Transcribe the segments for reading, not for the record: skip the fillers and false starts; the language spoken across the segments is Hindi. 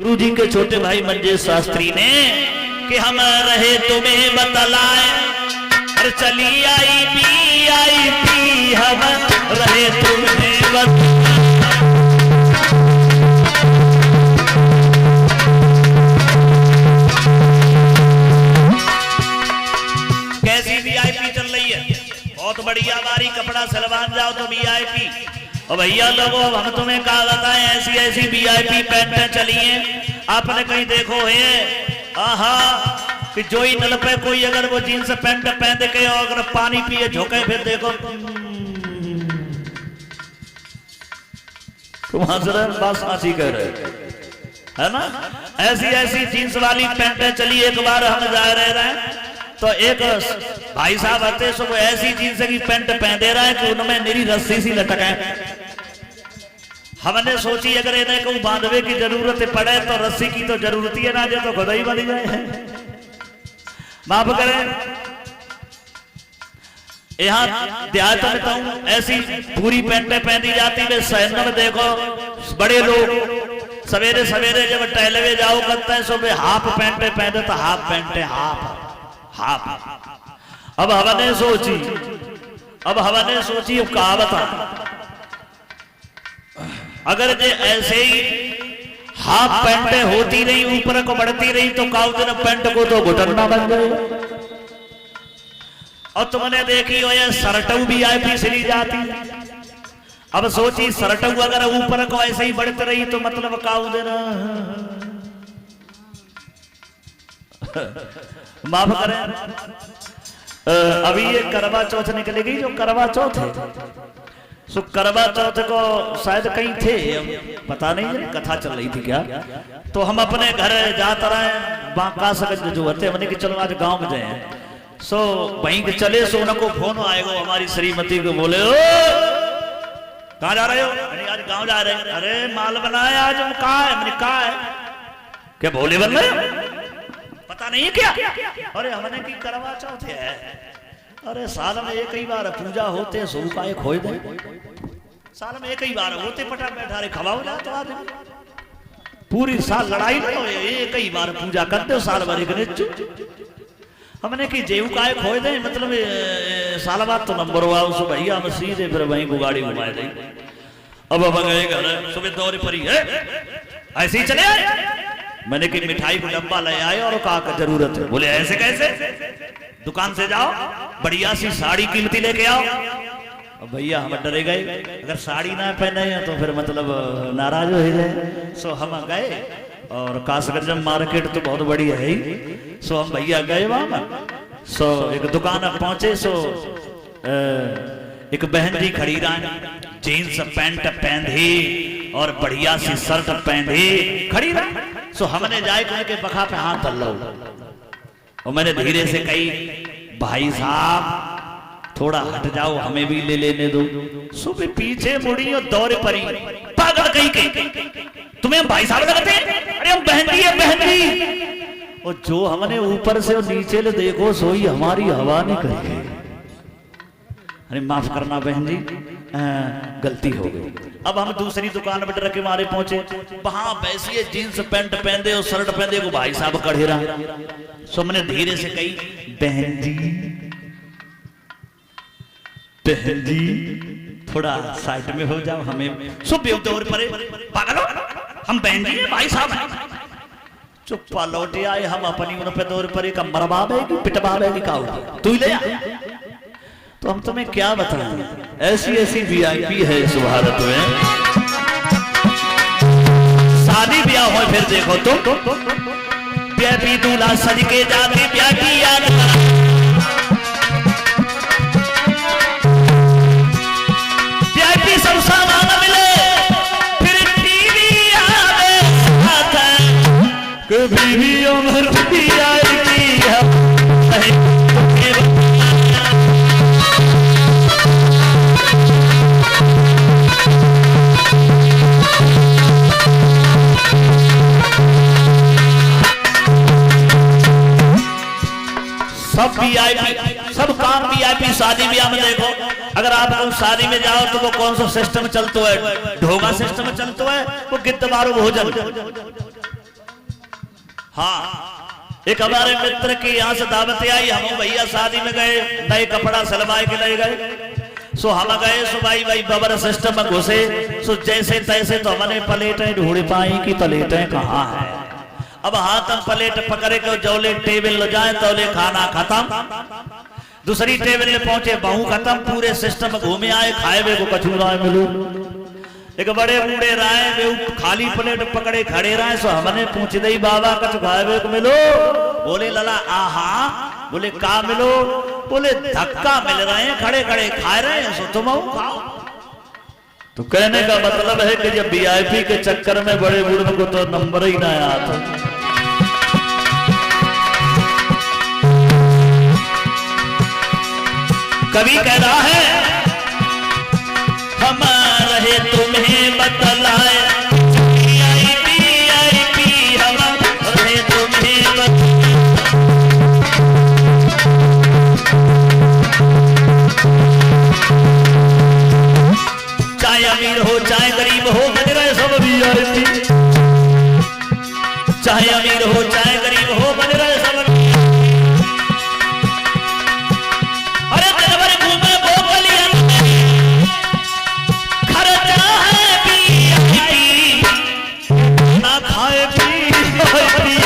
गुरु जी के छोटे भाई मंजेश शास्त्री ने कि हम रहे तुम्हें बतलाए और चली आई पी हम रहे तुम्हें बतलाए। कैसी वीआईपी चल रही है, बहुत बढ़िया बारी कपड़ा सलवान जाओ तो वीआईपी। और भैया लोगों हम तुम्हें कहा बताएं ऐसी ऐसी वीआईपी पैंटें चली हैं। आपने कहीं देखो है आहा कि जो ही नल पे कोई अगर वो जींस पैंट पहन के और अगर पानी पिए झोंके फिर देखो तुम हंस रहे बस हंसी कह रहे है ना। ऐसी ऐसी जींस वाली पैंटें चली। एक बार हम जा रहे तो एक भाई साहब आते सो वो ऐसी जींस की पैंट पहन दे रहा है कि उनमें मेरी रस्सी सी लटक है। हमने सोची अगर इन्हें को बांधवे की जरूरत पड़े तो रस्सी की तो जरूरत ही है ना, जो तो खुद ही बन जाए। माफ करें यहाँ देहात में तो ऐसी पूरी पैंटें पहनी जाती है। शहर में देखो बड़े लोग सवेरे सवेरे जब टहलवे जाओ करते हैं सुबह हाफ पैंटें पहने तो हाफ पैंटें हाफ। अब हमने सोची कहावत अगर जे ऐसे ही हाफ पैंटें होती रही ऊपर को बढ़ती रही तो काउ दिन पैंट को तो घुटना बन गए। और तुमने देखी हो ये शर्टू भी आई सिली जाती। अब सोची शर्टू अगर ऊपर को ऐसे ही बढ़ती रही तो मतलब काउ दिन माफ करें। अभी ये करवा चौथ निकलेगी जो करवा चौथ है सो करवा चौथ को शायद कहीं थे पता नहीं कथा चल रही थी क्या। तो हम अपने घर जाते रहे बांका सकज जो होते हमने कि चलो आज गांव में जाए। सो वहीं के चले सो उनको फोन आएगा हमारी श्रीमती को बोले ओ कहाँ जा रहे हो। आज गांव जा रहे हैं। अरे माल बनाया आज हम कहा है। मैंने कहा है क्या भोले बन रहे पता नहीं क्या। अरे हमने की करवा चौथ है। अरे साल में एक ही बार पूजा होते सो का एक हो दे साल में एक ही बार होते पटा बैठा रे खवाओ जाते आदमी पूरी साल लड़ाई नहीं हो एक ही बार पूजा करते हो साल भर एक हमने की जेऊ का एक हो दे मतलब साल बाद तो नंबर हुआ उस भैया हम सीधे फिर वहीं को गाड़ी घुमाए दे। अब गए घर सुबह दौरे परी है ऐसे ही चले आए। मैंने की मिठाई को डब्बा ले आए और कहा जरूरत है। बोले ऐसे कैसे दुकान से जाओ बढ़िया सी साड़ी कीमती लेके आओ। अब भैया हम डरे गए अगर साड़ी ना पहने तो फिर मतलब नाराज हो जाए। सो हम गए और कासगंज मार्केट तो बहुत बढ़िया है। सो हम भैया गए वहां सो एक दुकान पहुंचे सो एक बहन जी खड़ी रही जीन्स पैंट पहने और बढ़िया सी शर्ट पहने खड़ी रही। सो हमने जाए के बखा पे हाथ धर लो और मैंने धीरे से कही भाई साहब थोड़ा हट जाओ हमें भी ले लेने दो। सुबह पीछे मुड़ी और दौरे परी पागल कहीं तुम्हें हम भाई साहब लगते हैं। अरे हम बहन जी और जो हमने ऊपर से और नीचे ले देखो सोई हमारी हवा नहीं करी। अरे माफ करना बहन जी गलती हो गई। अब हम दूसरी दुकान पर डर के मारे पहुंचे वहां वैसे जींस पैंट पहनते और शर्ट पहनते को भाई साहब खड़े रहा। सो मैंने धीरे से कही बहन जी थोड़ा साइड में हो जाओ हमें सुबह दौर परे पागल हो हम बहन जी भाई साहब चुप्पा लौटे आए। हम अपनी उन पे दौर परे का मरवावेगी पिटवावेगी का तू ले तो हम तुम्हें क्या बताएं ऐसी ऐसी वीआईपी है इस भारत में। शादी ब्याह हो फिर देखो तुम वीआईपी दूल्हा सज के जाते ब्याह की याद वीआईपी सब सामान मिले फिर टीवी आवे कभी भी उम्र वीआईपी सब वीआईपी सब काम वीआईपी। शादी ब्याह में देखो अगर आप शादी में जाओ तो वो कौन सा सिस्टम चलता है ढोगा सिस्टम चलता है वो गिद्ध मारो भोजन हाँ, एक हमारे मित्र की यहाँ से दावत आई, हम भैया शादी में गए, नए कपड़ा सलवाए के ले गए। सो हम गए, सो भाई बबर सिस्टम में घुसे, सो जैसे तैसे तो हमने प्लेटें ढूंढ पाई कि प्लेटें कहाँ है। अब हाथ हम प्लेट पकड़े के जौले टेबल ले जाए तौले खाना खत्म, दूसरी टेबल में पहुंचे बहु खत्म, पूरे सिस्टम घूमे आए, खाए वे को कछू ना मिलू। एक बड़े बूढ़े राय वे खाली प्लेट पकड़े खड़े रहे, सो हमने पूछ दई बाबा कछ खाए वे को मिलो। बोले लला आहा, बोले का मिलो, बोले धक्का मिल रहे हैं, खड़े खड़े खा रहे हैं, सो तुम खाओ। तो कहने का मतलब है कि जब वीआईपी के चक्कर में बड़े बूढ़े को तो नंबर ही ना आता। कभी कह रहा है हम रहे तुम्हें बतलाए, वीआईपी हम रहे तुम्हें बतलाए। चाहे अमीर हो चाहे गरीब हो बन रहे सब वीआईपी, चाहे अमीर हो चाहे गरीब हो बन रहे सब। अरे दिनभर घूमे बोलिया खर्चा है वीआईपी, ना खाए वीआईपी।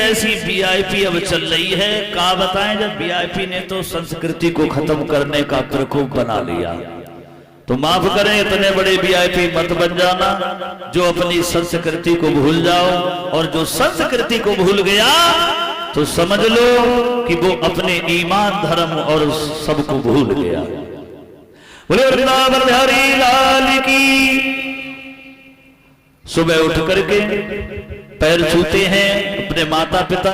ऐसी वीआईपी अब चल रही है, का बताएं, जब वीआईपी ने तो संस्कृति को खत्म करने का प्रकोप बना लिया। तो माफ करें, इतने बड़े वीआईपी मत बन जाना जो अपनी संस्कृति को भूल जाओ, और जो संस्कृति को भूल गया तो समझ लो कि वो अपने ईमान धर्म और सबको भूल गया। बोले वृंदावन बिहारी लाल की। सुबह उठ करके पैर छूते हैं अपने माता पिता